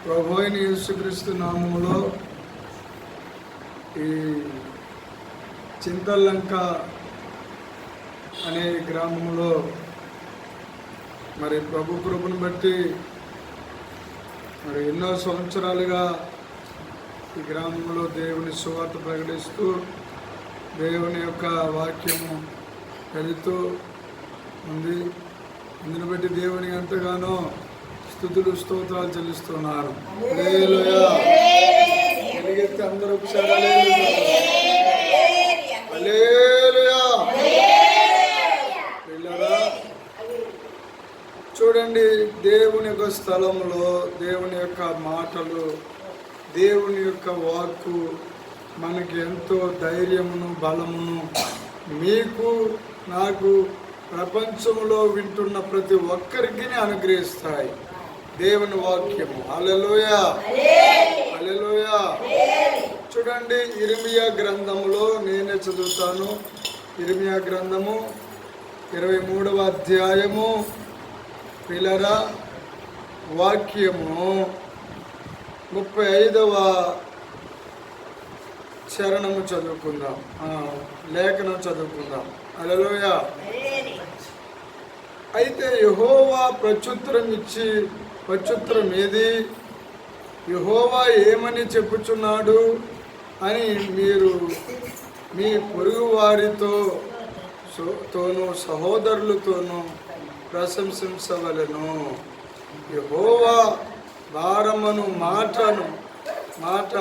ప్రభు అయిన యేసుక్రీస్తు నామములో ఈ చింతలంక అనే గ్రామంలో మరి ప్రభు కృపను బట్టి మరి ఎన్నో సంవత్సరాలుగా ఈ గ్రామంలో దేవుని సువార్త ప్రకటిస్తూ దేవుని యొక్క వాక్యము వెళుతూ ఉంది. అందుని బట్టి దేవుని ఎంతగానో స్తుతులు స్తోత్రాలు చెల్లిస్తున్నారు. హల్లెలూయా. ఎలుగెత్తి అందరూ ఒకసారి హల్లెలూయా. పిల్లరా చూడండి, దేవుని యొక్క స్థలంలో దేవుని యొక్క మాటలు, దేవుని యొక్క వాక్కు మనకి ఎంతో ధైర్యమును బలమును మీకు నాకు ప్రపంచంలో వింటున్న ప్రతి ఒక్కరికి అనుగ్రహిస్తాయి దేవుని వాక్యము. హల్లెలూయా, హల్లెలూయా. చూడండి, ఇర్మియా గ్రంథములో నేనే చదువుతాను. ఇర్మియా గ్రంథము 23వ అధ్యాయము పిల్లరా వాక్యము 35వ చరణము చదువుకుందాం, లేఖనం చదువుకుందాం. హల్లెలూయా. అయితే యెహోవా ప్రత్యుత్తరం ఏది? యెహోవా ఏమని చెప్పుచున్నాడు అని మీరు మీ పొరుగు వారితోనూ సహోదరులతోనూ ప్రశంసించవలెను. యెహోవా భారమను మాట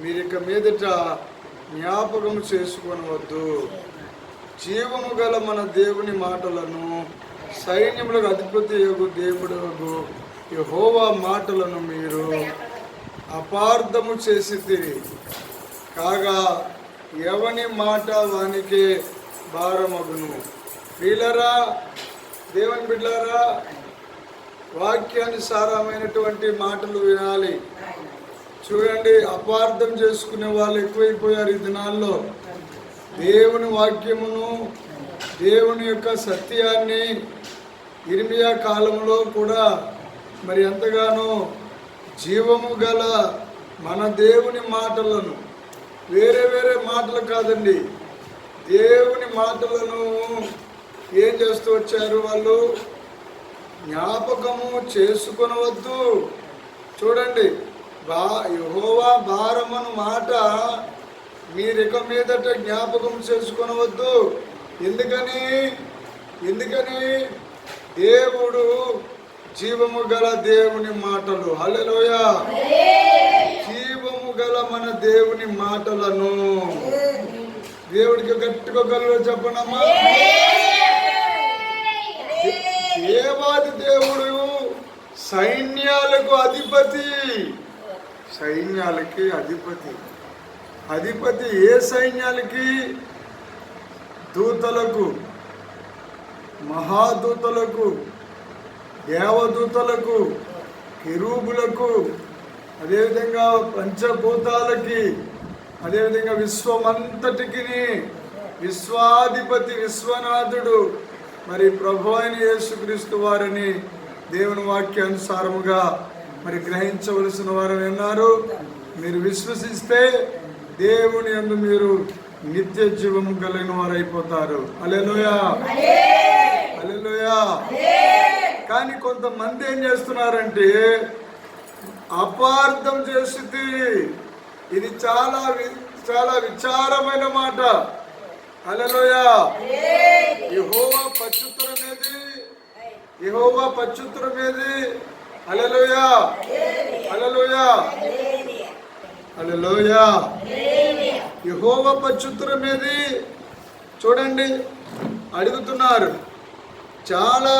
మీరిక మీదట జ్ఞాపకం చేసుకొనవద్దు. జీవము గల మన దేవుని మాటలను, సైన్యములకు అధిపతి యొగు దేవుడు యెహోవా మాటలను మీరు అపార్థము చేసితిరి. కాగా ఎవని మాట వానికే భారమగును. ప్రియులారా, దేవుని బిడ్డలారా, వాక్యానుసారమైనటువంటి మాటలు వినాలి. చూడండి, అపార్థం చేసుకునే వాళ్ళు ఎక్కువైపోయారు ఈ దినాల్లో. దేవుని వాక్యమును, దేవుని యొక్క సత్యాన్ని ఇర్మియా కాలంలో కూడా మరి ఎంతగానో జీవము గల మన దేవుని మాటలను, వేరే వేరే మాటలు కాదండి, దేవుని మాటలను ఏం చేస్తూ వచ్చారు వాళ్ళు? జ్ఞాపకము చేసుకొనవద్దు. చూడండి, యెహోవా భారమను మాట మీరిక మీదట జ్ఞాపకం చేసుకొనవద్దు. ఎందుకని దేవుడు జీవము గల దేవుని మాటలు, హల్లెలూయా, జీవము గల మన దేవుని మాటలను దేవుడికి గట్టిగా గల్లో చెప్పనమ్మా. దేవాది దేవుడు సైన్యాలకు అధిపతి, సైన్యాలకి అధిపతి. ఏ సైన్యాలకి? దూతలకు, మహాదూతలకు, దేవదూతలకు, కెరూబులకు, అదేవిధంగా పంచభూతాలకి, అదేవిధంగా విశ్వమంతటికి విశ్వాధిపతి, విశ్వనాథుడు మరి ప్రభు అయిన యేసుక్రీస్తు వారిని దేవుని వాక్యానుసారముగా మరి గ్రహించవలసిన వారు ఉన్నారు. మీరు విశ్వసిస్తే దేవుని యందు మీరు నిత్య జీవము కలిగిన వారు అయిపోతారు. హల్లెలూయా, హల్లెలూయా. కానీ కొంతమంది ఏం చేస్తున్నారంటే అపార్థం చేస్తుంది. ఇది చాలా చాలా విచారమైన మాట. హల్లెలూయా. యెహోవా పచ్చుత్తరం ఏది? హల్లెలూయా, హల్లెలూయా, హల్లెలూయా. యెహోవా పచ్చుత్తరం ఏది? చూడండి, అడుగుతున్నారు. చాలా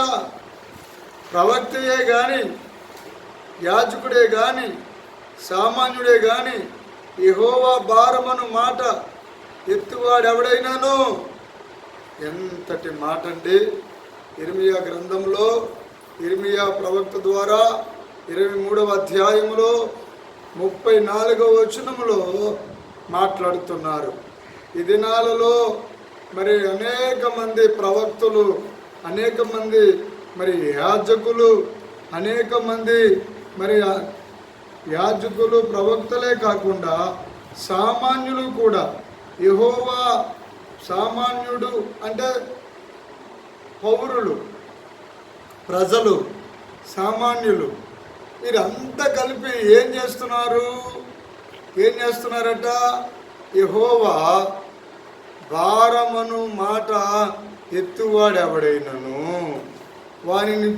ప్రవక్తయే కానీ, యాజకుడే కానీ, సామాన్యుడే కానీ యెహోవా భారమను మాట ఎత్తువాడు ఎవడైనాను. ఎంతటి మాట అండి! ఇర్మియా గ్రంథంలో ఇర్మియా ప్రవక్త ద్వారా 23వ అధ్యాయములో 34వ వచనములో మాట్లాడుతున్నారు. ఈ దినాలలో మరి అనేక మంది ప్రవక్తలు, అనేక మంది మరి యాజకులు, అనేక మంది మరి యాజకులు ప్రవక్తలే కాకుండా సామాన్యులు కూడా, యెహోవా సామాన్యుడు అంటే పౌరులు, ప్రజలు, సామాన్యులు వీరంతా కలిపి ఏం చేస్తున్నారట? యెహోవా భారమను మాట ఎత్తువాడెవడైనను వానిని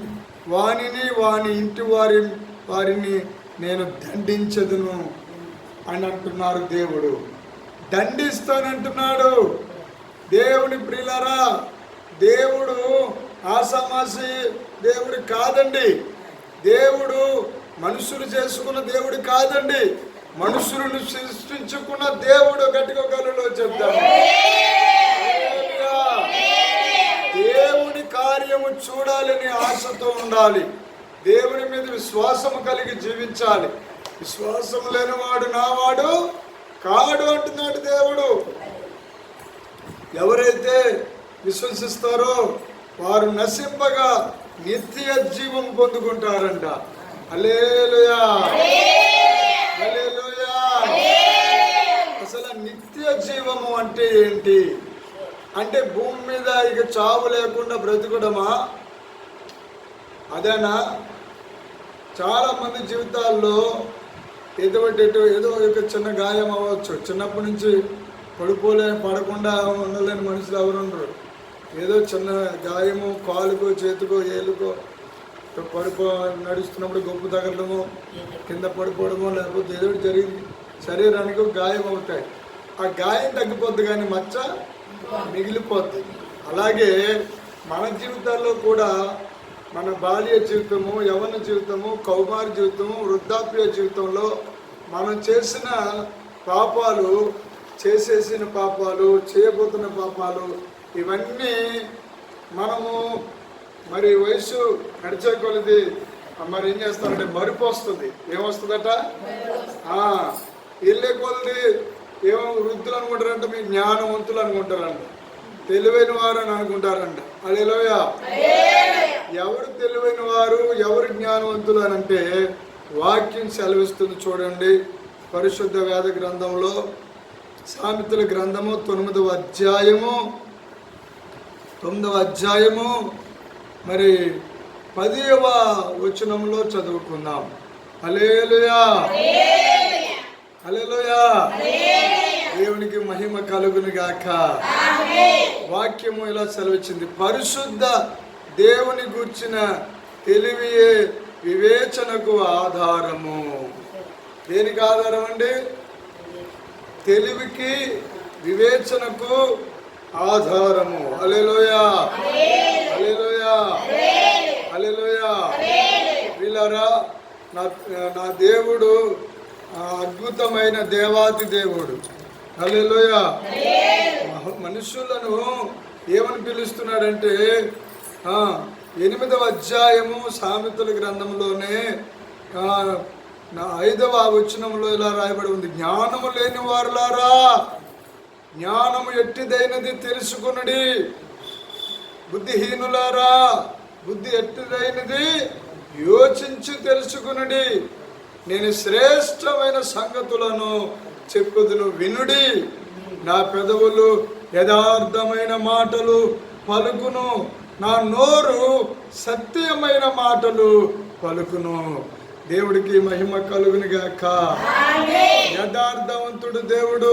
వాని ఇంటి వారిని నేను దండించదును అని అంటున్నారు. దేవుడు దండిస్తానంటున్నాడు. దేవుని ప్రియులారా, దేవుడు ఆసామాసి దేవుడు కాదండి. దేవుడు మనుషులు చేసుకున్న దేవుడు కాదండి. మనుషులను సృష్టించుకున్న దేవుడు. గట్టిగా కలలో చెప్తాడు. దేవుని కార్యము చూడాలని ఆశతో ఉండాలి. దేవుని మీద విశ్వాసము కలిగి జీవించాలి. విశ్వాసం లేనివాడు నావాడు కాడు అంటున్నాడు దేవుడు. ఎవరైతే విశ్వసిస్తారో వారు నశింపగా నిత్య జీవం పొందుకుంటారంట. హల్లెలూయా, హల్లెలూయా. అసలు నిత్య జీవము అంటే ఏంటి అంటే భూమి మీద ఇక చావు లేకుండా బ్రతకడమా? అదేనా? చాలా మంది జీవితాల్లో ఏదో ఒక చిన్న గాయం అవ్వచ్చు. చిన్నప్పటి నుంచి పడకుండా ఉండలేని మనుషులు ఎవరుండరు. ఏదో చిన్న గాయము, కాలుకో, చేతికో, ఏలుకో నడుస్తున్నప్పుడు గొప్ప తగలడమో, కింద పడిపోవడమో, లేకపోతే ఏదో జరిగింది, శరీరానికి గాయం అవుతాయి. ఆ గాయం తగ్గిపోద్ది కానీ మచ్చ మిగిలిపోద్ది. అలాగే మన జీవితాల్లో కూడా మన బాల్య జీవితము, యవ్వన జీవితము, కౌమార జీవితము, వృద్ధాప్య జీవితంలో మనం చేసిన పాపాలు, చేయబోతున్న పాపాలు ఇవన్నీ మనము మరి వయసు నడిచే కొలది మరి ఏం చేస్తారంటే మరుపు వస్తుంది. ఏమొస్తుందట? వెళ్ళే కొలది ఏమో వృద్ధులు అనుకుంటారంట, మీ జ్ఞానవంతులు అనుకుంటారంట, తెలివైన వారు అని అనుకుంటారంట. హల్లెలూయా. ఎవరు తెలివైన వారు, ఎవరు జ్ఞానవంతులు అని అంటే వాక్యం సెలవిస్తుంది. చూడండి, పరిశుద్ధ వేద గ్రంథంలో సామెతల గ్రంథము 9వ అధ్యాయము మరి 10వ వచనంలో చదువుకుందాం. హల్లెలూయా, హల్లెలూయా. దేవునికి మహిమ కలుగును గాక. వాక్యము ఇలా సెలవిచ్చింది, పరిశుద్ధ దేవుని గూర్చిన తెలివియే వివేచనకు ఆధారము. దేనికి ఆధారం అండి? తెలివికి, వివేచనకు ఆధారము. హల్లెలూయా, హల్లెలూయా, హల్లెలూయా. వీళ్ళారా, నా దేవుడు అద్భుతమైన దేవాతి దేవుడు. హల్లెలూయా. మనుషులను ఏమని పిలుస్తున్నాడంటే 8వ అధ్యాయము సామెతల గ్రంథంలోనే 5వ వచనంలో ఇలా రాయబడి ఉంది, జ్ఞానము లేని వారులారా జ్ఞానము ఎట్టిదైనది తెలుసుకొనుడి, బుద్ధిహీనులారా బుద్ధి ఎట్టిదైనది యోచించి తెలుసుకొనుడి, నేను శ్రేష్టమైన సంగతులను చెప్పుదును వినుడి, నా పెదవులు యథార్థమైన మాటలు పలుకును, నా నోరు సత్యమైన మాటలు పలుకును. దేవుడికి మహిమ కలుగును గాక. యథార్థవంతుడు దేవుడు,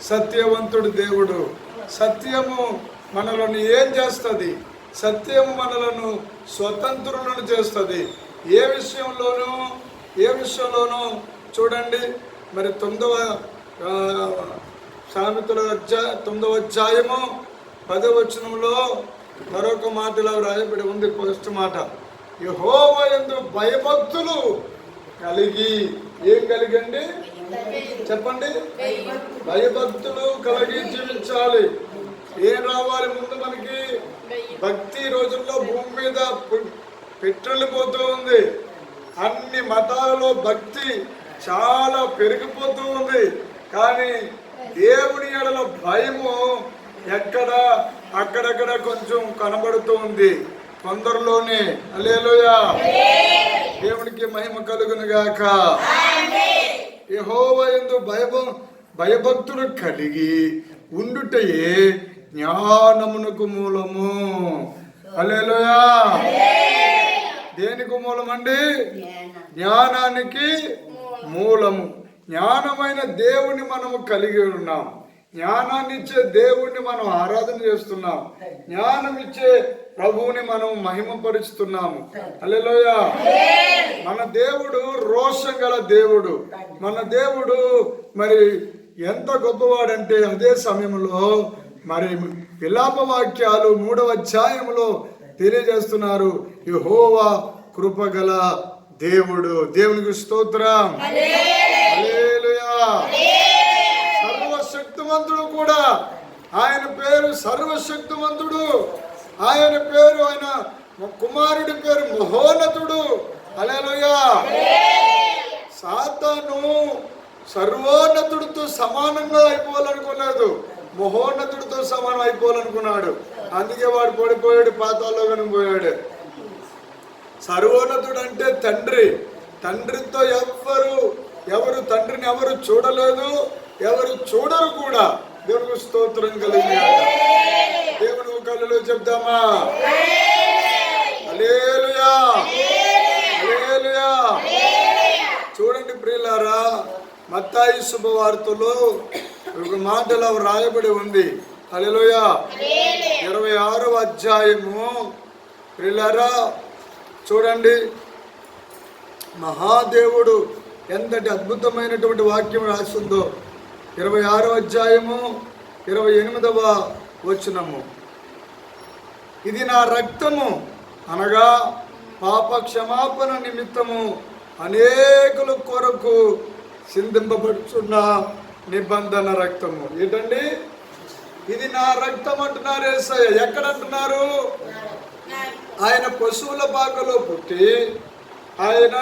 సత్యవంతుడు దేవుడు. సత్యము మనలను ఏం చేస్తుంది? సత్యము మనలను స్వతంత్రులను చేస్తుంది. ఏ విషయంలోనూ చూడండి, మరి 9వ సామెతల 9వ అధ్యాయము 10వ వచనంలో మరొక మాటలో రాయబడి ఉంది. ఫస్ట్ మాట, యెహోవా యందు భయభక్తులు కలిగి, ఏం కలిగండి చెప్పండి? భయభక్తులు కలిగి జీవించాలి. ఏం రావాలి ముందు మనకి? భక్తి. రోజుల్లో భూమి మీద పెట్రోలిపోతూ ఉంది. అన్ని మతాలలో భక్తి చాలా పెరిగిపోతూ ఉంది. కానీ దేవుని ఎడల భయము అక్కడక్కడ కొంచెం కనబడుతూ ఉంది కొందరిలోనే. హల్లెలూయా. దేవునికి మహిమ కలుగును గాక. యెహోవా యందు భయభక్తులు కలిగి ఉండుటయే జ్ఞానమునకు మూలము. హల్లెలూయా. దేనికి మూలమండి? జ్ఞానానికి మూలము. జ్ఞానమైన దేవుని మనము కలిగి ఉన్నాం. జ్ఞానాన్ని ఇచ్చే దేవుణ్ణి మనం ఆరాధన చేస్తున్నాం. జ్ఞానం ఇచ్చే ప్రభువుని మనం మహిమపరుస్తున్నాము. హల్లెలూయా. మన దేవుడు రోషం గల దేవుడు. మన దేవుడు మరి ఎంత గొప్పవాడంటే అదే సమయంలో మరి విలాప వాక్యాలు 3వ అధ్యాయంలో తెలియజేస్తున్నారు. యెహోవా కృపగల దేవుడు. దేవునికి స్తోత్రం. హల్లెలూయా. సర్వశక్తిమంతుడు కూడా. ఆయన పేరు సర్వశక్తిమంతుడు. ఆయన పేరు, ఆయన కుమారుడి పేరు మహోన్నతుడు. హల్లెలూయా. సాతాను సర్వోన్నతుడితో సమానంగా అయిపోవాలనుకోలేదు, మహోన్నతుడితో సమానం అయిపోవాలనుకున్నాడు. అందుకే వాడు పడిపోయాడు, పాతాల్లో కనిపోయాడు. సర్వోన్నతుడు అంటే తండ్రి. తండ్రితో ఎవరు తండ్రిని ఎవరు చూడలేదు, ఎవరు చూడరు కూడా. దేవునికి స్తోత్రం కలిగి దేవుని కళ్ళలో చెప్తామా? హల్లెలూయా. హల్లెలూయా. చూడండి ప్రియులారా, మత్తయి శుభవార్తలో ఒక మాటలో రాయబడి ఉంది. హల్లెలూయా. 26వ అధ్యాయము ప్రియులారా చూడండి. మహాదేవుడు ఎంతటి అద్భుతమైనటువంటి వాక్యం రాస్తుందో. 26వ అధ్యాయము 28వ వచనము. ఇది నా రక్తము అనగా పాప క్షమాపణ నిమిత్తము అనేకుల కొరకు సిందింపబడుచున్న నిబంధన రక్తము. ఏంటండి ఇది? నా రక్తం అంటున్నారు యేసయ్య. ఎక్కడ అంటున్నారు? ఆయన పశువుల పాకలో పుట్టి, ఆయన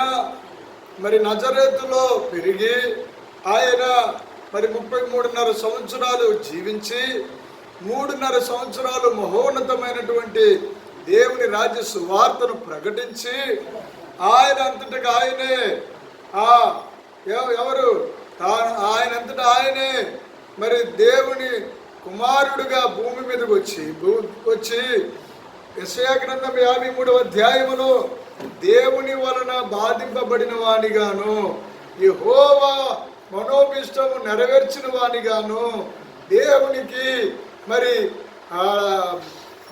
మరి నజరేతులో పెరిగి, ఆయన మరి 33.5 సంవత్సరాలు జీవించి, 3.5 సంవత్సరాలు మహోన్నతమైనటువంటి దేవుని రాజ్య సువార్తను ప్రకటించి, ఆయన అంతటా ఆయనే ఎవరు ఆయనంతటా ఆయనే మరి దేవుని కుమారుడిగా భూమి మీదకి వచ్చి యెషయా గ్రంథం 53వ అధ్యాయములో దేవుని వలన బాధింపబడిన వానిగాను, యెహోవా మనోభిష్టము నెరవేర్చిన వానిగాను, దేవునికి మరి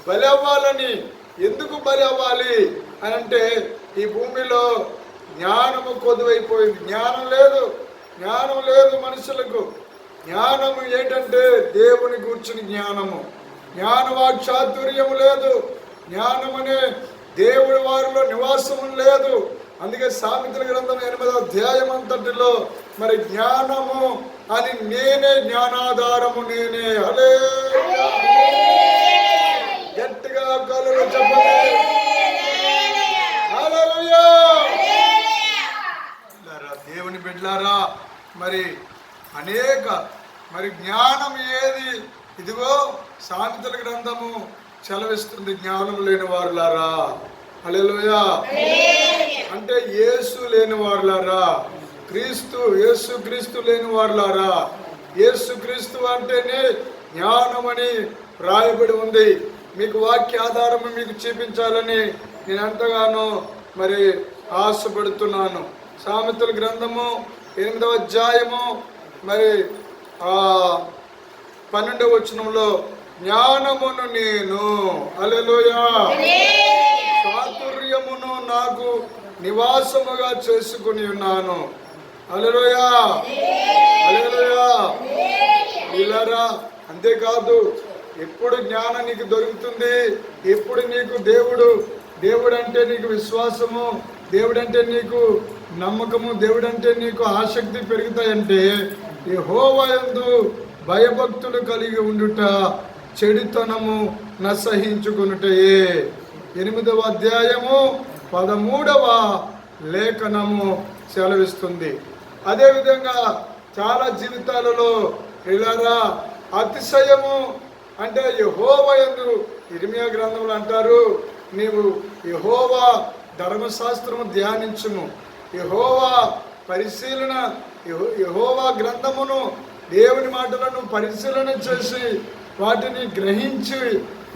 బలి అవ్వాలని. ఎందుకు బలి అవ్వాలి అని అంటే, ఈ భూమిలో జ్ఞానము కొదువైపోయింది. జ్ఞానం లేదు మనుషులకు. జ్ఞానము ఏంటంటే దేవుని గూర్చిన జ్ఞానము. జ్ఞానవాక్చాతుర్యము లేదు. జ్ఞానమనే దేవుడి వారిలో నివాసము లేదు. అందుకే సామెతల గ్రంథం 8వ అధ్యాయం అంతటిలో మరి జ్ఞానము అని నేనే, జ్ఞానాధారము నేనే. హల్లెలూయా. గట్టిగా కళ్ళు చెప్పండి. హల్లెలూయా. దేవుని బిడ్డలారా, మరి అనేక మరి జ్ఞానం ఏది? ఇదిగో సామెతల గ్రంథము సెలవిస్తుంది, జ్ఞానం లేని వారులారా. హల్లెలూయా. అంటే యేసు లేని వారులారా, యేసు క్రీస్తు లేని వారులారా. యేసు క్రీస్తు అంటేనే జ్ఞానమని రాయబడి ఉంది. మీకు వాక్య ఆధారము మీకు చూపించాలని నేను ఎంతగానో మరి ఆశపడుతున్నాను. సామెతల గ్రంథము 8వ అధ్యాయము మరి 12వ వచనంలో జ్ఞానమును నేను, హల్లెలూయా, చాతుర్యమును నాకు నివాసముగా చేసుకుని ఉన్నాను. హల్లెలూయా. హల్లెలూయా. వీళ్ళారా, అంతేకాదు ఎప్పుడు జ్ఞానం నీకు దొరుకుతుంది? ఎప్పుడు నీకు దేవుడు అంటే నీకు విశ్వాసము, దేవుడంటే నీకు నమ్మకము, దేవుడంటే నీకు ఆసక్తి పెరుగుతాయంటే యెహోవా యందు భయభక్తులు కలిగి ఉండుట, చెడుతనము నసహించుకొనుటయే. 8వ అధ్యాయము 13వ లేఖనము సెలవిస్తుంది. అదేవిధంగా చాలా జీవితాలలో ఇలారా అతిశయము అంటే యెహోవా యందు, ఇర్మియా గ్రంథంలో అంటారు, నీవు యెహోవా ధర్మశాస్త్రము ధ్యానించుము, యెహోవా పరిశీలన, యెహోవా గ్రంథమును, దేవుని మాటలను పరిశీలన చేసి వాటిని గ్రహించి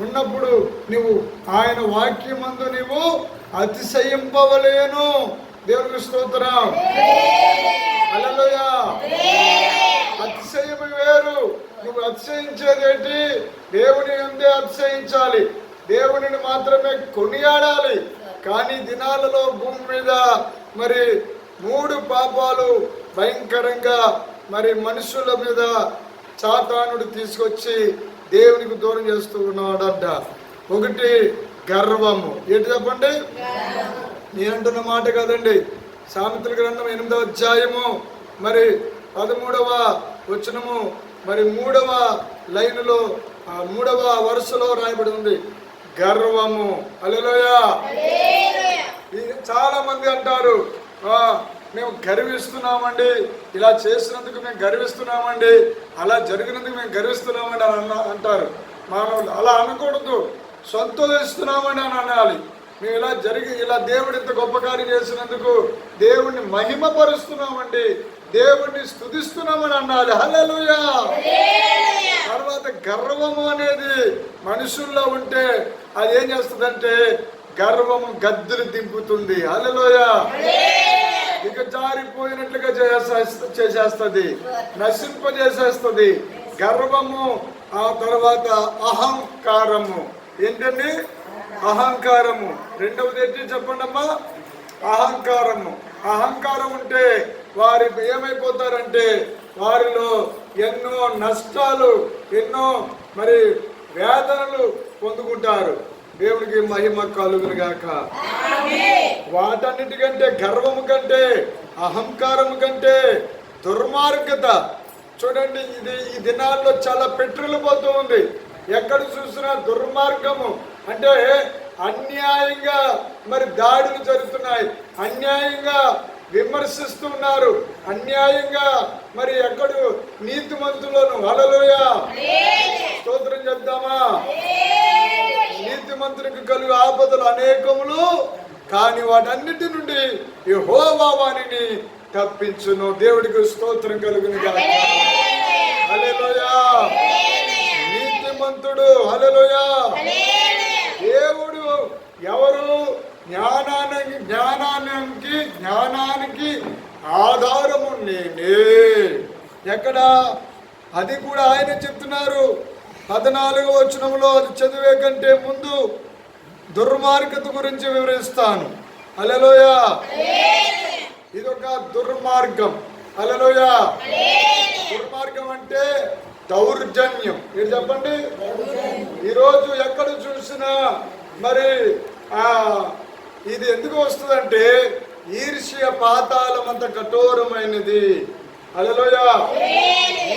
ఉన్నప్పుడు నువ్వు ఆయన వాక్యమందు నువ్వు అతిశయింపవలేను. దేవునికి స్తోత్రం. హల్లెలూయా. అతిశయం వేరు. నువ్వు అతిశయించేది ఏంటి? దేవుని అందే అతిశయించాలి, దేవునిని మాత్రమే కొనియాడాలి. కానీ దినాలలో భూమి మీద మరి 3 పాపాలు భయంకరంగా మరి మనుషుల మీద సాతానుడు తీసుకొచ్చి దేవునికి దూరం చేస్తూ ఉన్నాడంట. ఒకటి గర్వము. ఏంటి చెప్పండి? నేనంటున్న మాట కాదండి. సామెతల గ్రంథం 8వ అధ్యాయము మరి 13వ వచనము మరి 3వ లైనులో 3వ వరుసలో రాయబడి ఉంది గర్వము. హల్లెలూయా. చాలా మంది అంటారు, మేము గర్విస్తున్నామండి, ఇలా చేసినందుకు మేము గర్విస్తున్నామండి, అలా జరిగినందుకు మేము గర్విస్తున్నామండి అని అంటారు. మానవులు అలా అనకూడదు. సంతోషిస్తున్నామని అని అనాలి. మేము ఇలా దేవుడు ఇంత గొప్ప కార్యం చేసినందుకు దేవుణ్ణి మహిమపరుస్తున్నామండి, దేవుణ్ణి స్తుతిస్తున్నామని అనాలి. హల్లెలూయా. తర్వాత గర్వము అనేది మనుషుల్లో ఉంటే అది ఏం చేస్తుందంటే గర్వము గద్దులు దింపుతుంది. హల్లెలూయా. ఇక జారిపోయినట్లుగా చేసేస్తుంది, నశింపజేసేస్తుంది. గర్వము. ఆ తర్వాత అహంకారము. ఏంటండి? అహంకారము. రెండవది ఏంటి చెప్పండి అమ్మా? అహంకారము. అహంకారం ఉంటే వారి ఏమైపోతారంటే వారిలో ఎన్నో నష్టాలు, ఎన్నో మరి వేదనలు పొందుకుంటారు. దేవునికి మహిమ కలుగును గాక. వాటన్నిటికంటే, గర్వము కంటే, అహంకారము కంటే దుర్మార్గత. చూడండి, ఇది ఈ దినాల్లో చాలా పెట్రోల్ పోతూ ఉంది. ఎక్కడ చూసినా దుర్మార్గము. అంటే అన్యాయంగా మరి దాడులు జరుగుతున్నాయి, అన్యాయంగా విమర్శిస్తున్నారు, అన్యాయంగా మరి ఎక్కడు నీతిమంతులను. హల్లెలూయా. స్తోత్రం చెప్దామా? నీతిమంతునికి కలుగు ఆపదలు అనేకములు, కానీ వాటన్నిటి నుండి యెహోవా వానిని తప్పించును. దేవుడికి స్తోత్రం కలుగును గాక. హల్లెలూయా. నీతిమంతుడు. హల్లెలూయా. దేవుడు ఎవరు? జ్ఞానానికి ఆధారము నేనే. ఎక్కడ? అది కూడా ఆయన చెప్తున్నారు. 14వ వచనంలో అది చదివే కంటే ముందు దుర్మార్గత గురించి వివరిస్తాను. హల్లెలూయా. ఇదొక దుర్మార్గం. హల్లెలూయా. దుర్మార్గం అంటే దౌర్జన్యం. మీరు చెప్పండి. ఈరోజు ఎక్కడ చూసినా మరి ఇది ఎందుకు వస్తుందంటే ఈర్ష్య పాతాళం అంత కఠోరమైనది. హల్లెలూయా.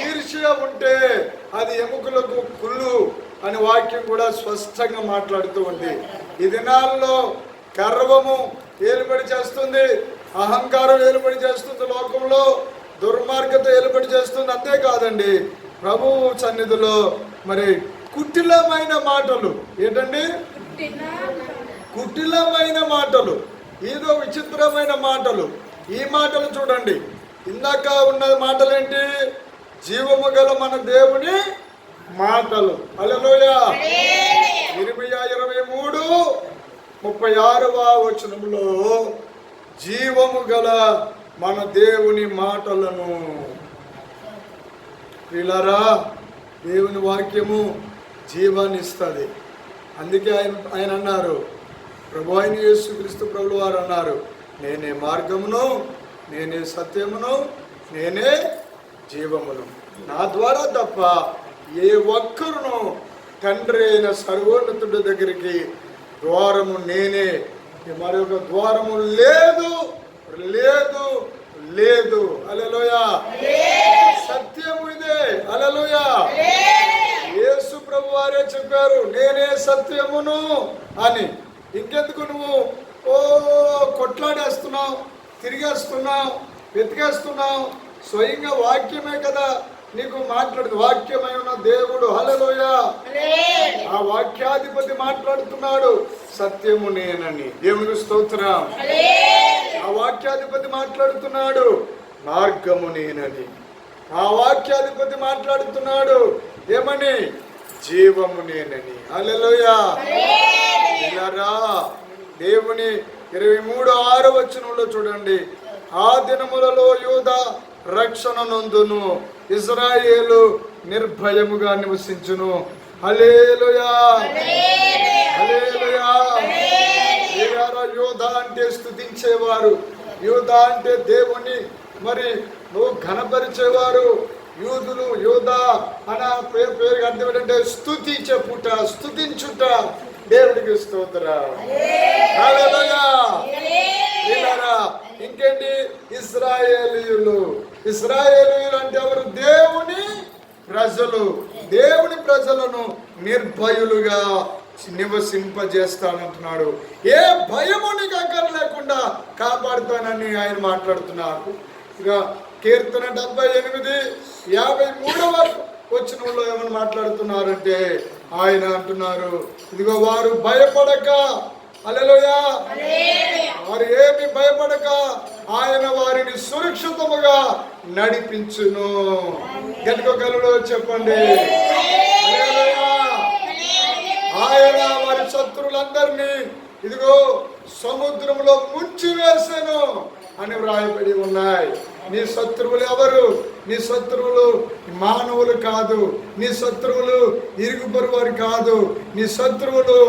ఈర్ష్య ఉంటే అది ఎముకలకు కుళ్ళు అని వాక్యం కూడా స్పష్టంగా మాట్లాడుతూ ఉంది. ఈ దినాల్లో గర్వము ఏలుబడి చేస్తుంది, అహంకారం ఏలుబడి చేస్తుంది, లోకంలో దుర్మార్గత ఏలుబడి చేస్తుంది. అంతేకాదండి, ప్రభువు సన్నిధిలో మరి కుటిలమైన మాటలు. ఏంటండి? కుటిలమైన మాటలు, ఏదో విచిత్రమైన మాటలు. ఈ మాటలు చూడండి. ఇందాక ఉన్న మాటలేంటి? జీవము గల మన దేవుని మాటలు. హల్లెలూయా. ఇర్మియా 23:36వ వచనంలో జీవము గల మన దేవుని మాటలను. ప్రియులారా, దేవుని వాక్యము జీవాన్ని ఇస్తుంది. అందుకే ఆయన అన్నారు, ప్రభు అయిన యేసుక్రీస్తు ప్రభువు వారు అన్నారు, నేనే మార్గమును, నేనే సత్యమును, నేనే జీవమును. నా ద్వారా తప్ప ఏ ఒక్కరును తండ్రి అయిన సర్వోన్నతుడి దగ్గరికి ద్వారము నేనే, మరొక ద్వారము లేదు లేదు లేదు. హల్లెలూయా. సత్యము ఇదే. హల్లెలూయా. యేసు ప్రభు వారే చెప్పారు, నేనే సత్యమును అని. ఇంకెందుకు నువ్వు కొట్లాడేస్తున్నావు, తిరిగేస్తున్నావు, వెతికేస్తున్నావు? స్వయంగా వాక్యమే కదా నీకు మాట్లాడుతూ, వాక్యమై ఉన్న దేవుడు. హల్లెలూయా. ఆ వాక్యాధిపతి మాట్లాడుతున్నాడు, సత్యము నేనని. దేవునికి స్తోత్రం. ఆ వాక్యాధిపతి మాట్లాడుతున్నాడు, మార్గము నేనని. ఆ వాక్యాధిపతి మాట్లాడుతున్నాడు ఏమని? జీవము నేనని. హల్లెలూయా. ఇలారా దేవుని 23:6 చూడండి, ఆ దినములలో యూదా రక్షణ నొందును, ఇశ్రాయేలు నిర్భయముగా నివసించును. హల్లెలూయా, హల్లెలూయా. యూదా అంటే స్తుతించేవారు, యూదా అంటే దేవుని మరి నువ్వు ఘనపరిచేవారు. యూదులు, యూదా అన్న పేరు అర్థం ఏంటంటే స్తుతి చెప్పుట, స్తుతించుట. దేవుడికి స్తోత్రం. హల్లెలూయా. ఇంకేంటి? ఇశ్రాయేలీయులు. ఇశ్రాయేలీయులు అంటే ఎవరు? దేవుని ప్రజలు. దేవుని ప్రజలను నిర్భయులుగా నివసింపజేస్తానంటున్నాడు. ఏ భయము నీకు అక్కర లేకుండా కాపాడుతానని ఆయన మాట్లాడుతున్నారు. ఇక కీర్తన 78:53 ఏమని మాట్లాడుతున్నారంటే ఆయన అంటున్నారు, ఇదిగో వారు భయపడక, హల్లెలూయా, వారు ఏమి భయపడక ఆయన వారిని సురక్షితముగా నడిపించును. గట్టిగా చెప్పండి, హల్లెలూయా. ఆయన వారి శత్రువులందరినీ ఇదిగో సముద్రంలో ముంచి వేసెను అని వ్రాయబడి ఉన్నాయి. నీ శత్రువులు ఎవరు? నీ శత్రువులు మానవులు కాదు, నీ శత్రువులు ఇరుగు పొరుగు వారు కాదు. నీ శత్రువులు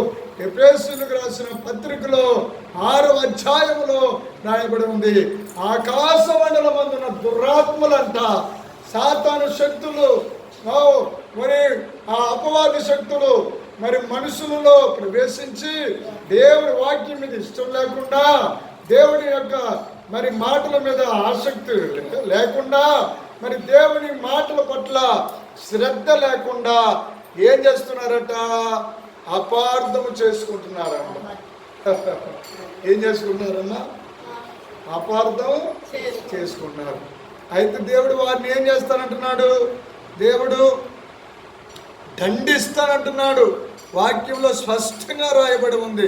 ఎఫెసీయులకు రాసిన పత్రికలో 6వ అధ్యాయంలో రాయబడి ఉంది. ఆకాశ మండలమందున దురాత్మలంట, సాతాను శక్తులు, మరి ఆ అపవాది శక్తులు మరి మనుషులలో ప్రవేశించి దేవుడి వాక్యం మీద ఇష్టం లేకుండా, దేవుడి యొక్క మరి మాటల మీద ఆసక్తి లేకుండా, మరి దేవుని మాటల పట్ల శ్రద్ధ లేకుండా ఏం చేస్తున్నారట? అపార్థము చేసుకుంటున్నారన్న. ఏం చేసుకుంటున్నారన్నా? అపార్థం చేసుకుంటున్నారు. అయితే దేవుడు వారిని ఏం చేస్తానంటున్నాడు? దేవుడు దండిస్తానంటున్నాడు. వాక్యంలో స్పష్టంగా రాయబడి ఉంది.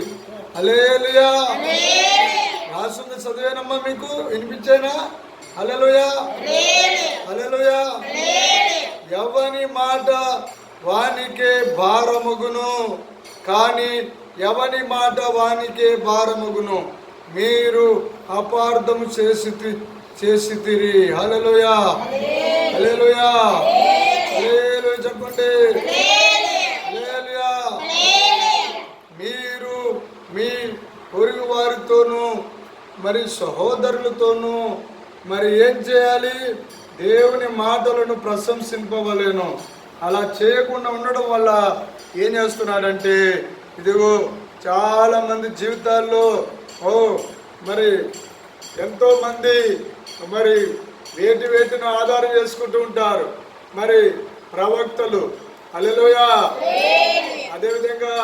హల్లెలూయా. రాసుంది, చదివేనమ్మా, మీకు వినిపించేనా? హల్లెలూయా, హల్లెలూయా. ఎవని మాట వానికే భారమగును, కానీ ఎవని మాట వానికే భారమగును, మీరు అపార్థము చేసితిరి. హల్లెలూయా, హల్లెలూయా, హల్లెలూయా చెప్పండి. హల్లెలూయా. మీరు మీ పొరుగు వారితోనూ మరి సహోదరులతోనూ మరి ఏం చేయాలి? దేవుని మాటలను ప్రశంసింపవలేను. అలా చేయకుండా ఉండడం వల్ల ఏం చేస్తున్నాడంటే, ఇదిగో చాలా మంది జీవితాల్లో మరి ఎంతోమంది మరి వేటిని ఆధారం చేసుకుంటూ ఉంటారు. మరి ప్రవక్తలు, హల్లెలూయా, అదేవిధంగా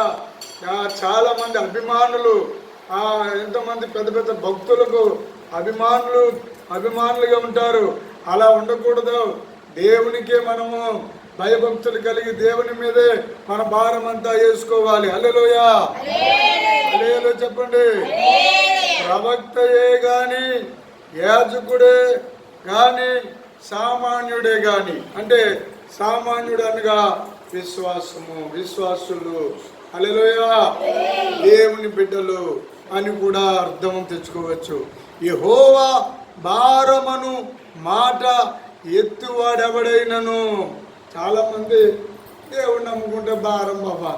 చాలా మంది అభిమానులు, ఎంతోమంది పెద్ద పెద్ద భక్తులకు అభిమానులుగా ఉంటారు. అలా ఉండకూడదు. దేవునికే మనము భయభక్తులు కలిగి దేవుని మీదే మన భారం అంతా వేసుకోవాలి. హల్లెలూయా, హల్లెలూయా చెప్పండి. ప్రవక్తయే గాని, యాజకుడే గాని, సామాన్యుడే గాని, అంటే సామాన్యుడు అనగా విశ్వాసులు, హల్లెలూయా, దేవుని బిడ్డలు అని కూడా అర్థం తెచ్చుకోవచ్చు. యెహోవా భారమను మాట ఎత్తువాడెవడైనను. చాలా మంది దేవుడు నమ్ముకుంటే భారం బాబా,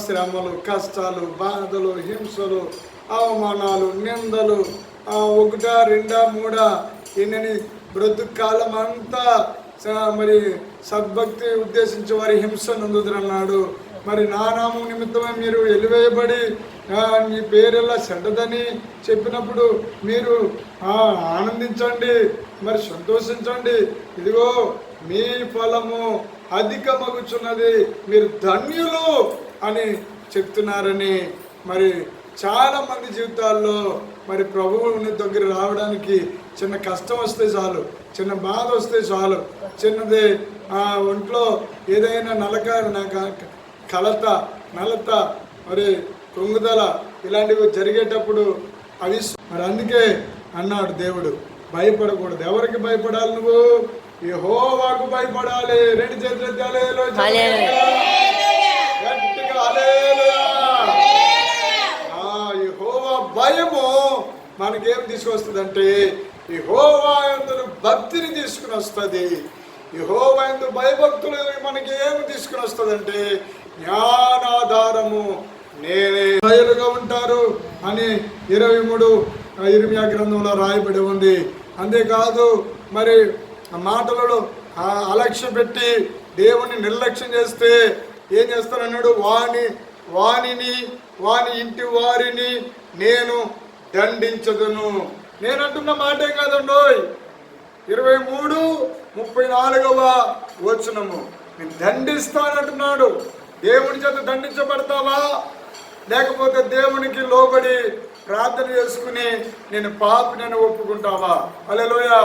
శ్రమలు, కష్టాలు, బాధలు, హింసలు, అవమానాలు, నిందలు, 1, 2, 3 ఎన్నని బ్రతుకు కాలం అంతా మరి సద్భక్తి ఉద్దేశించి వారి హింస నందుదరన్నాడు. మరి నా నామం నిమిత్తమే మీరు వెలివేయబడి మీ పేరెల్లా చెడ్డదని చెప్పినప్పుడు మీరు ఆనందించండి, మరి సంతోషించండి. ఇదిగో మీ ఫలము అధికమగుచున్నది, మీరు ధన్యులు అని చెప్తున్నారని. మరి చాలా మంది జీవితాల్లో మరి ప్రభువుని దగ్గర రావడానికి చిన్న కష్టం వస్తే చాలు, చిన్న బాధ వస్తే చాలు, చిన్నది ఒంట్లో ఏదైనా నలత మరి కృంగుదల ఇలాంటివి జరిగేటప్పుడు మరి అందుకే అన్నాడు దేవుడు. భయపడకూడదు. ఎవరికి భయపడాలి? నువ్వు యెహోవాకు భయపడాలి. రెండు చేతులు ఎత్తి హల్లెలూయా, గట్టిగా హల్లెలూయా. యెహోవా భయము మనకేం తీసుకొస్తుందంటే యెహోవా యందు భక్తిని తీసుకుని వస్తుంది. యెహోవా యందు భయభక్తులు మనకి ఏమి తీసుకుని వస్తుందంటే జ్ఞానాధారము. నేనే బయలుగా ఉంటారు అని 23 ఇర్మియా గ్రంథంలో రాయబడి ఉంది. అంతేకాదు మరి మాటలలో అలక్ష్యం పెట్టి దేవుని నిర్లక్ష్యం చేస్తే ఏం చేస్తానన్నాడు? వాణిని వాని ఇంటి వారిని నేను దండించదును. నేనంటున్న మాటే కాదండో. 23:34 నేను దండిస్తానంటున్నాడు. దేవుని చేత దండించబడతావా? లేకపోతే దేవునికి లోబడి ప్రార్థన చేసుకుని నేను పాపినని ఒప్పుకుంటావా? హల్లెలూయా.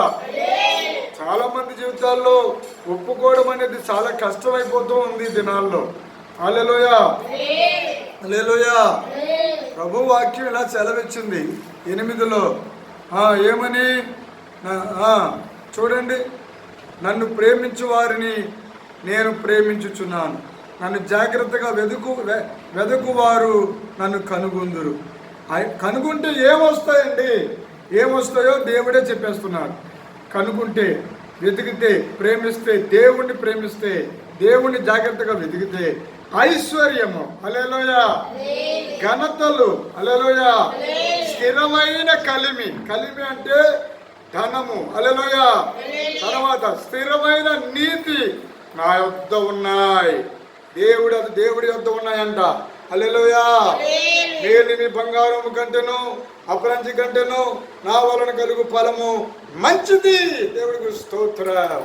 చాలా మంది జీవితాల్లో ఒప్పుకోవడం అనేది చాలా కష్టమైపోతూ ఉంది ఈ దినాల్లో. హల్లెలూయా, హల్లెలూయా. ప్రభు వాక్యం ఇలా సెలవిచ్చింది 8లో. ఏమని? చూడండి, నన్ను ప్రేమించు వారిని నేను ప్రేమించుచున్నాను, నన్ను జాగ్రత్తగా వెదుకువారు నన్ను కనుగొందురు. కనుగొంటే ఏమొస్తాయండి? ఏమొస్తాయో దేవుడే చెప్పేస్తున్నాడు. కనుగొంటే, వెతికితే, ప్రేమిస్తే, దేవుణ్ణి ప్రేమిస్తే, దేవుణ్ణి జాగ్రత్తగా వెతికితే ఐశ్వర్యము, హల్లెలూయా, ఘనతలు, హల్లెలూయా, స్థిరమైన కలిమి అంటే ధనము, హల్లెలూయా, తర్వాత స్థిరమైన నీతి నా యొద్ద ఉన్నాయి. దేవుడి యొద్ద ఉన్నాయంట. హల్లెలూయా. మేలిమి బంగారము కంటేను అపరంజి కంటేను నా వలన కలుగు ఫలము మంచిది. దేవుడికి స్తోత్రం.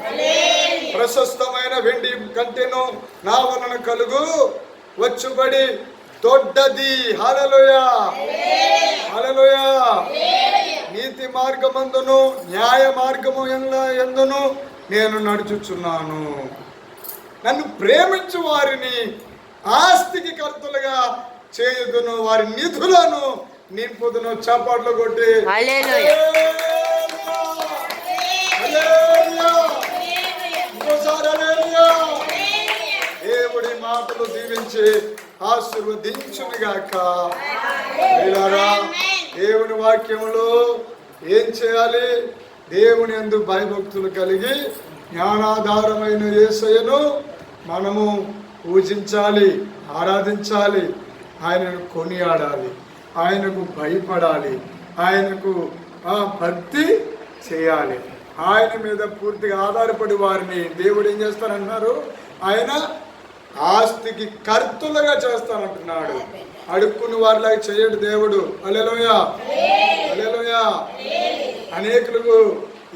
ప్రశస్తమైన వెండి కంటేను నా వలన కలుగు వచ్చుబడి దొడ్డది. హల్లెలూయా, హల్లెలూయా. నీతి మార్గమందును న్యాయ మార్గము యందును నేను నడుచుచున్నాను. నన్ను ప్రేమించు వారిని ఆస్తికి కర్తలుగా చేయుదును, వారి నిధులను నింపుదును. చప్పట్లు కొట్టి హల్లెలూయా, హల్లెలూయా, ఇంకోసారి హల్లెలూయా. దేవుడి మాటలు దీవించి ఆశీర్వదించునుగాక. దేవుని వాక్యములో ఏం చేయాలి? దేవుని యందు భయభక్తులు కలిగి జ్ఞానాధారమైన యేసయ్యను మనము పూజించాలి, ఆరాధించాలి, ఆయనను కొనియాడాలి, ఆయనకు భయపడాలి, ఆయనకు భక్తి చేయాలి. ఆయన మీద పూర్తిగా ఆధారపడి వారిని దేవుడు ఏం చేస్తానంటున్నారు? ఆయన ఆస్తికి కర్తలుగా చేస్తానంటున్నాడు. అడుక్కుని వారిలాగా చేయడు దేవుడు. హల్లెలూయా, హల్లెలూయా. అనేకులకు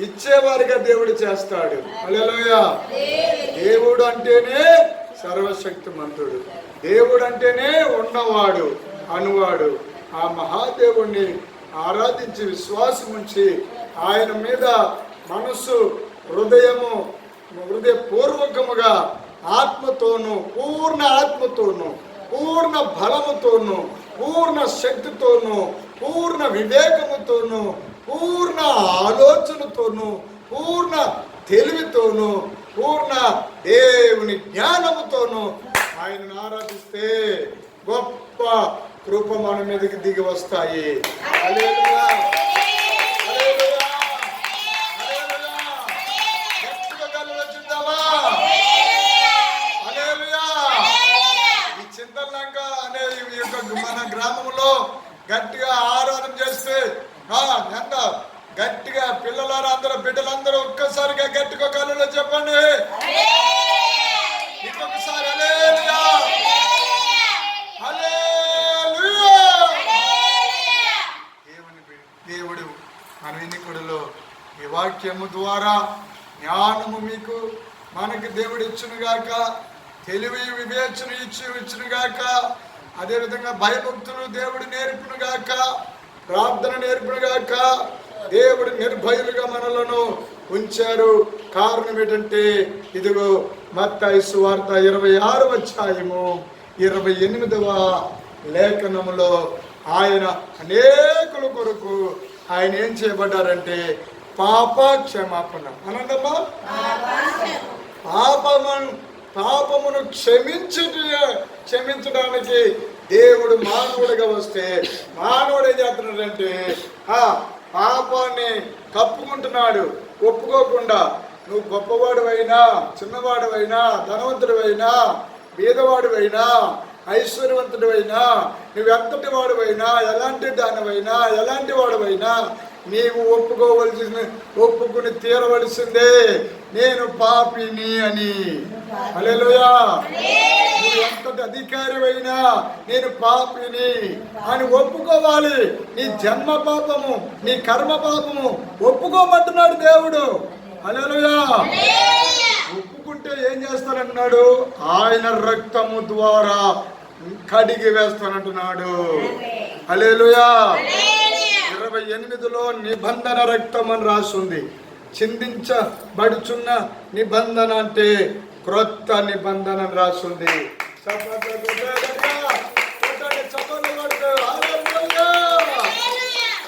ఇచ్చేవారిగా దేవుడు చేస్తాడు. హల్లెలూయా. దేవుడు అంటేనే సర్వశక్తిమంతుడు, దేవుడు అంటేనే ఉన్నవాడు, అనువాడు. ఆ మహాదేవుణ్ణి ఆరాధించి విశ్వాసం ఉంచి ఆయన మీద మనస్సు హృదయపూర్వకముగా ఆత్మతోనూ, పూర్ణ ఆత్మతోనూ, పూర్ణ బలముతోనూ, పూర్ణ శక్తితోనూ, పూర్ణ వివేకముతోనూ, పూర్ణ ఆలోచనతోనూ, పూర్ణ తెలివితోనూ, పూర్ణ దేవుని జ్ఞానముతోనూ ఆయనను ఆరాధిస్తే గొప్ప కృప మన మీదకి దిగి వస్తాయి. హల్లెలూయా, హల్లెలూయా, హల్లెలూయా. గట్టిగా గల్లులో చూద్దామా? హల్లెలూయా. ఈ చింతలంక అనే మన గ్రామంలో గట్టిగా ఆరాధన చేస్తే ఎంత గట్టిగా పిల్లలారా అందరూ, బిడ్డలందరూ ఒక్కసారిగా గట్టిగా కళ్ళలో చెప్పండి. ఇంకొకసారి హల్లెలూయా, హల్లెలూయా. దేవుడు మన వినికుడిలో ఈ వాక్యము ద్వారా జ్ఞానము మనకి దేవుడు ఇచ్చునుగాక, తెలివి వివేచన ఇచ్చునుగాక. అదేవిధంగా భయభక్తులు దేవుడు నేర్పునుగాక, ప్రార్థన నేర్పునుగాక. దేవుడు నిర్భయులుగా మనలను ఉంచారు. కారణం ఏంటంటే ఇదిగో మత్తయి సువార్త 26వ అధ్యాయము 28వ లేఖనములో ఆయన అనేకుల కొరకు ఆయన ఏం చేయబడ్డారంటే పాప క్షమాపణ అనందమ్మా. పాపమును క్షమించడానికి దేవుడు మానవుడిగా వస్తే మానవుడు ఏం చేస్తున్నాడంటే పాపాన్ని కప్పుకుంటున్నాడు. ఒప్పుకోకుండా నువ్వు గొప్పవాడువైనా చిన్నవాడువైనా ధనవంతుడివైనా బీదవాడువైనా ఐశ్వర్యవంతుడివైనా నువ్వెంతటి వాడువైనా ఎలాంటి దానివైనా ఎలాంటి వాడువైనా నీవు ఒప్పుకుని తీరవలసిందే నేను పాపిని అని. హల్లెలూయా. నువ్వు ఎంతటి అధికారివైనా నేను పాపిని అని ఒప్పుకోవాలి. నీ జన్మ పాపము నీ కర్మ పాపము ఒప్పుకోమంటున్నాడు దేవుడు. హల్లెలూయా. ఒప్పుకుంటే ఏం చేస్తానంటున్నాడు? ఆయన రక్తము ద్వారా కడిగి వేస్తానంటున్నాడు. హల్లెలూయా. 28లో నిబంధన రక్తం అని రాస్తుంది. చిందించబడుచున్న నిబంధన అంటే క్రొత్త నిబంధన రాస్తుంది.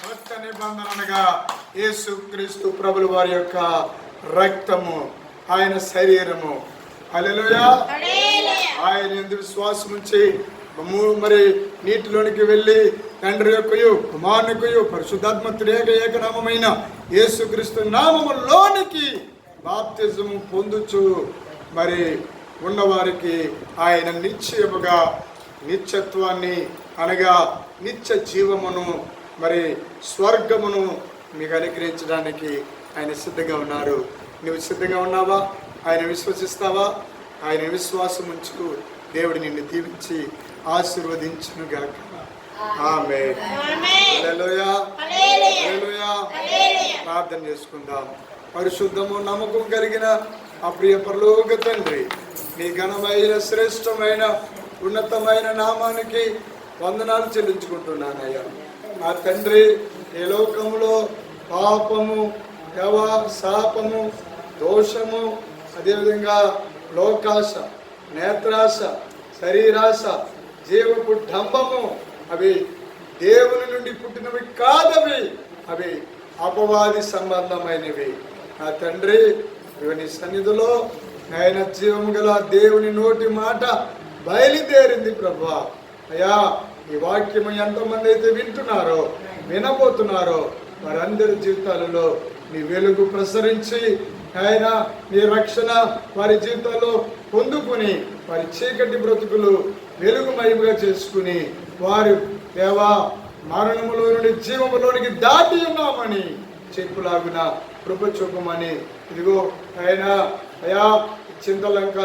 క్రొత్త నిబంధన అనగా యేసుక్రీస్తు ప్రభుల వారి యొక్క రక్తము, ఆయన శరీరము. హల్లెలూయా. ఆయన యందు విశ్వాసం ఉంచి మరి నీటిలోనికి వెళ్ళి తండ్రి యొక్కయు కుమారునికయు పరిశుద్ధాత్మ త్రియేక ఏకనామమైన యేసుక్రీస్తు నామములోనికి బాప్తిజము పొందుచు మరి ఉన్నవారికి ఆయన నిశ్చయముగా నిత్యత్వాన్ని అనగా నిత్య జీవమును మరి స్వర్గమును మీకు అనుగ్రహించడానికి ఆయన సిద్ధంగా ఉన్నారు. నువ్వు సిద్ధంగా ఉన్నావా? ఆయన విశ్వసిస్తావా? ఆయన విశ్వాసం ఉంచుకు దేవుడు నిన్ను దీవించి ఆశీర్వదించునుగాక. ఆమేన్. హల్లెలూయా. హల్లెలూయా. ప్రార్థన చేసుకుందాం. పరిశుద్ధము నమ్మకం కలిగిన ఆ ప్రియ పరలోక తండ్రి, నీ ఘనమైన శ్రేష్టమైన ఉన్నతమైన నామానికి వందనాలు చెల్లించుకుంటున్నానయ్యా. నా తండ్రి, ఈ లోకంలో పాపము శాపము దోషము అదేవిధంగా లోకాశ నేత్రాశ శరీరాశ జీవపు డంబము అవి దేవుని నుండి పుట్టినవి కాదవి, అవి అపవాది సంబంధమైనవి. నా తండ్రి, నీ సన్నిధిలో ఆయన జీవము గల దేవుని నోటి మాట బయలుదేరింది ప్రభువా. అయ్యా, ఈ వాక్యము ఎంతమంది అయితే వింటున్నారో వినబోతున్నారో వారందరి జీవితాలలో నీ వెలుగు ప్రసరించి ఆయన నీ రక్షణ వారి జీవితాల్లో పొందుకుని వారి చీకటి బ్రతుకులు వెలుగుమయముగా చేసుకుని వారు దేవా మరణములో నుండి జీవములోనికి దాటి ఉన్నామని చెప్పులాగున కృప చూపమని. ఇదిగో ఆయన అయా చింతలంక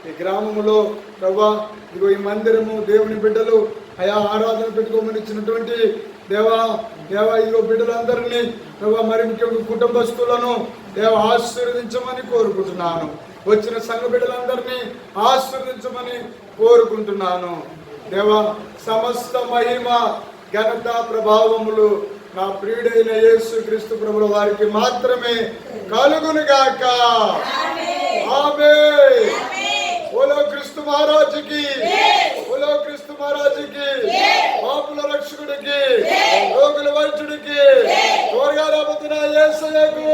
ఈ గ్రామములో ప్రభా, ఇదిగో ఈ మందిరము దేవుని బిడ్డలు అయా ఆరాధన పెట్టుకోమని ఇచ్చినటువంటి దేవా ఇదిగో బిడ్డలందరినీ ప్రభా, మరి ముఖ్యంగా కుటుంబస్తులను దేవ ఆశీర్వదించమని కోరుకుంటున్నాను. వచ్చిన సంఘ బిడ్డలందరినీ ఆశీర్వదించమని కోరుకుంటున్నాను. దేవా, సమస్త మహిమ ఘనత ప్రభావములు నా ప్రియుడైన యేసుక్రీస్తు ప్రభుల వారికి మాత్రమే కలుగునుగాక. ఆమేన్. బోలో క్రీస్తు మహారాజుకి, బోలో క్రీస్తు మహారాజుకి, పాపుల రక్షకుడికి, రోగుల వైద్యుడికి, త్వరగా రాబోతున్న యేసయ్యకు